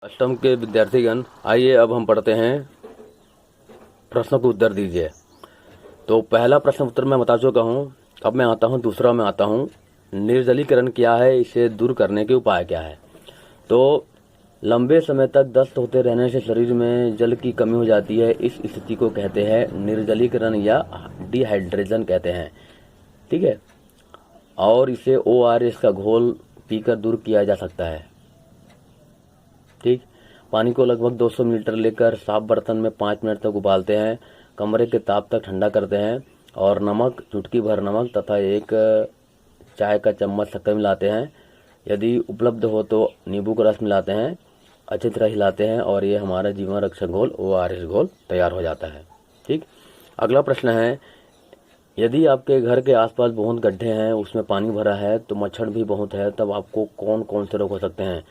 अष्टम के विद्यार्थीगण, आइए अब हम पढ़ते हैं प्रश्नों को उत्तर दीजिए। तो पहला प्रश्न उत्तर मैं बता चुका हूँ। अब मैं आता हूँ दूसरा में आता हूँ। निर्जलीकरण क्या है, इसे दूर करने के उपाय क्या है। तो लंबे समय तक दस्त होते रहने से शरीर में जल की कमी हो जाती है। इस स्थिति को कहते हैं निर्जलीकरण या डिहाइड्रेशन कहते हैं। ठीक है। और इसे ORS का घोल पीकर दूर किया जा सकता है। ठीक। पानी को लगभग 200 मिलीलीटर लेकर साफ बर्तन में 5 मिनट तक उबालते हैं, कमरे के ताप तक ठंडा करते हैं और नमक, चुटकी भर नमक तथा एक चाय का चम्मच शक्कर मिलाते हैं। यदि उपलब्ध हो तो नींबू का रस मिलाते हैं, अच्छी तरह हिलाते हैं और ये हमारा जीवन रक्षक घोल ORS घोल तैयार हो जाता है। ठीक। अगला प्रश्न है, यदि आपके घर के आसपास बहुत गड्ढे हैं, उसमें पानी भरा है तो मच्छर भी बहुत है, तब आपको कौन कौन से रोग हो सकते हैं।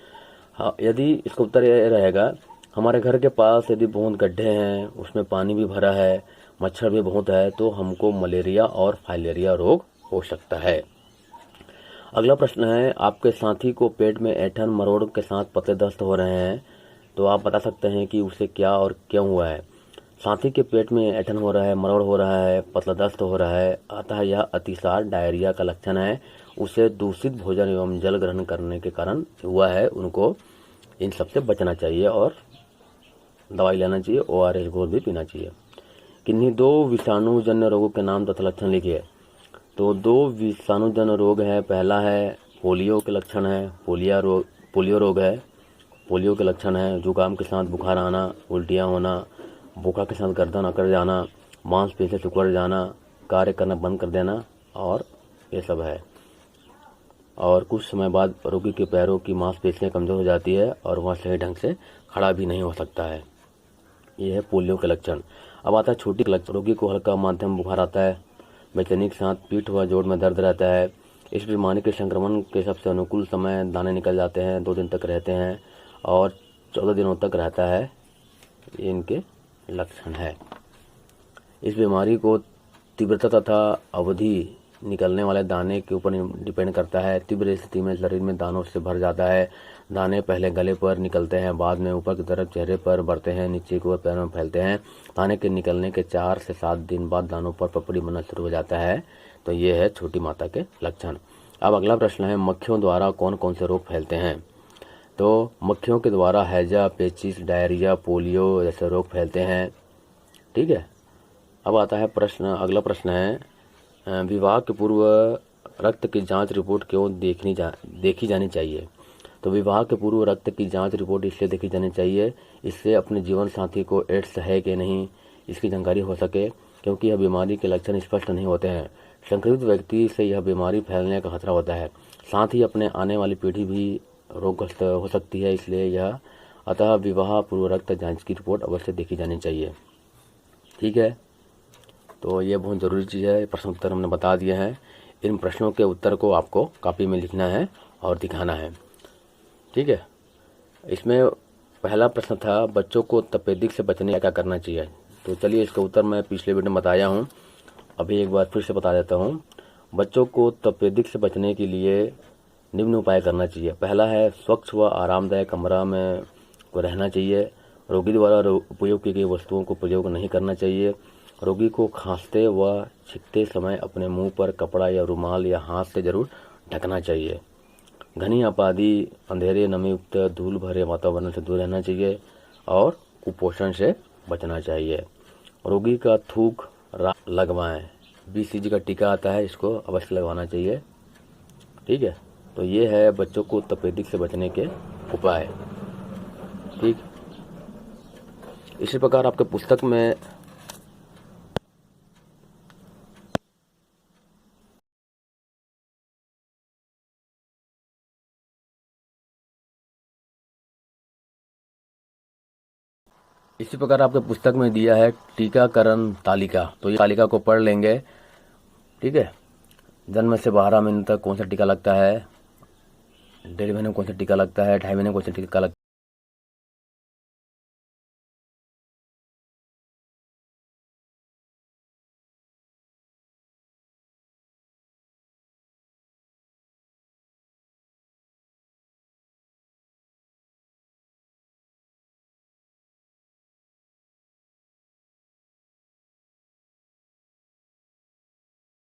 हाँ, यदि इसका उत्तर ये रहेगा, हमारे घर के पास यदि बहुत गड्ढे हैं, उसमें पानी भी भरा है, मच्छर भी बहुत है, तो हमको मलेरिया और फाइलेरिया रोग हो सकता है। अगला प्रश्न है, आपके साथी को पेट में ऐंठन मरोड़ के साथ पतले दस्त हो रहे हैं, तो आप बता सकते हैं कि उसे क्या और क्यों हुआ है। साथी के पेट में ऐंठन हो रहा है, मरोड़ हो रहा है, पतला दस्त हो रहा है, अतः यह अतिसार डायरिया का लक्षण है। उसे दूषित भोजन एवं जल ग्रहण करने के कारण हुआ है। उनको इन सबसे बचना चाहिए और दवाई लेना चाहिए, ORS घोल भी पीना चाहिए। किन्हीं 2 विषाणुजन्य रोगों के नाम तथा लक्षण लिखिए। तो 2 विषाणुजन्य रोग है। पहला है पोलियो के लक्षण है, पोलियो रोग है। पोलियो के लक्षण है जुकाम के साथ बुखार आना, उल्टियाँ होना, बुखार के साथ गर्दन अकड़ जाना, मांसपेशियाँ सिकुड़ जाना, कार्य करना बंद कर देना, और ये सब है। और कुछ समय बाद रोगी के पैरों की मांसपेशियां कमजोर हो जाती है और वह सही ढंग से खड़ा भी नहीं हो सकता है। ये है पोलियो के लक्षण। अब आता है छोटी के लक्षण। रोगी को हल्का माध्यम बुखार आता है, बेचैनी के साथ पीठ व जोड़ में दर्द रहता है। इस बीमारी के संक्रमण के सबसे अनुकूल समय दाने निकल जाते हैं, 2 दिन तक रहते हैं और 14 दिनों तक रहता है। ये इनके लक्षण है। इस बीमारी को तीव्रता तथा अवधि निकलने वाले दाने के ऊपर डिपेंड करता है। तीव्र स्थिति में शरीर में दानों से भर जाता है। दाने पहले गले पर निकलते हैं, बाद में ऊपर की तरफ चेहरे पर बढ़ते हैं, नीचे की ओर पैरों में फैलते हैं। दाने के निकलने के 4 से 7 दिन बाद दानों पर पपड़ी बनना शुरू हो जाता है। तो ये है छोटी माता के लक्षण। अब अगला प्रश्न है, मक्खियों द्वारा कौन कौन से रोग फैलते हैं। तो मक्खियों के द्वारा हैजा, पेचिस, डायरिया, पोलियो जैसे रोग फैलते हैं। ठीक है। अब आता है अगला प्रश्न है, विवाह के पूर्व रक्त की जांच रिपोर्ट क्यों देखी जानी चाहिए। तो विवाह के पूर्व रक्त की जांच रिपोर्ट इसलिए देखी जानी चाहिए, इससे अपने जीवन साथी को एड्स है कि नहीं इसकी जानकारी हो सके, क्योंकि यह बीमारी के लक्षण स्पष्ट नहीं होते हैं। संक्रमित व्यक्ति से यह बीमारी फैलने का खतरा होता है। साथ ही अपने आने वाली पीढ़ी भी रोगग्रस्त हो सकती है, इसलिए अतः विवाह पूर्व रक्त जांच की रिपोर्ट अवश्य देखी जानी चाहिए। ठीक है। तो ये बहुत ज़रूरी चीज़ है। प्रश्न उत्तर हमने बता दिए हैं। इन प्रश्नों के उत्तर को आपको कॉपी में लिखना है और दिखाना है। ठीक है। इसमें पहला प्रश्न था, बच्चों को तपेदिक से बचने का क्या करना चाहिए। तो चलिए इसका उत्तर मैं पिछले वीडियो में बताया हूँ, अभी एक बार फिर से बता देता हूँ। बच्चों को तपेदिक से बचने के लिए निम्न उपाय करना चाहिए। पहला है, स्वच्छ व आरामदायक कमरा में को रहना चाहिए। रोगी द्वारा उपयोग की गई वस्तुओं को प्रयोग नहीं करना चाहिए। रोगी को खांसते व छींकते समय अपने मुंह पर कपड़ा या रुमाल या हाथ से जरूर ढकना चाहिए। घनी आबादी, अंधेरे, नमीयुक्त, धूल भरे वातावरण से दूर रहना चाहिए और कुपोषण से बचना चाहिए। रोगी का थूक लगवाएं। BCG का टीका आता है, इसको अवश्य लगवाना चाहिए। ठीक है। तो ये है बच्चों को तपेदिक से बचने के उपाय। ठीक। इसी प्रकार आपके पुस्तक में दिया है टीकाकरण तालिका। तो ये तालिका को पढ़ लेंगे। ठीक है। जन्म से 12 महीने तक कौन सा टीका लगता है, 1.5 महीने में कौन सा टीका लगता है, 2.5 महीने में कौन सा टीका लगता है।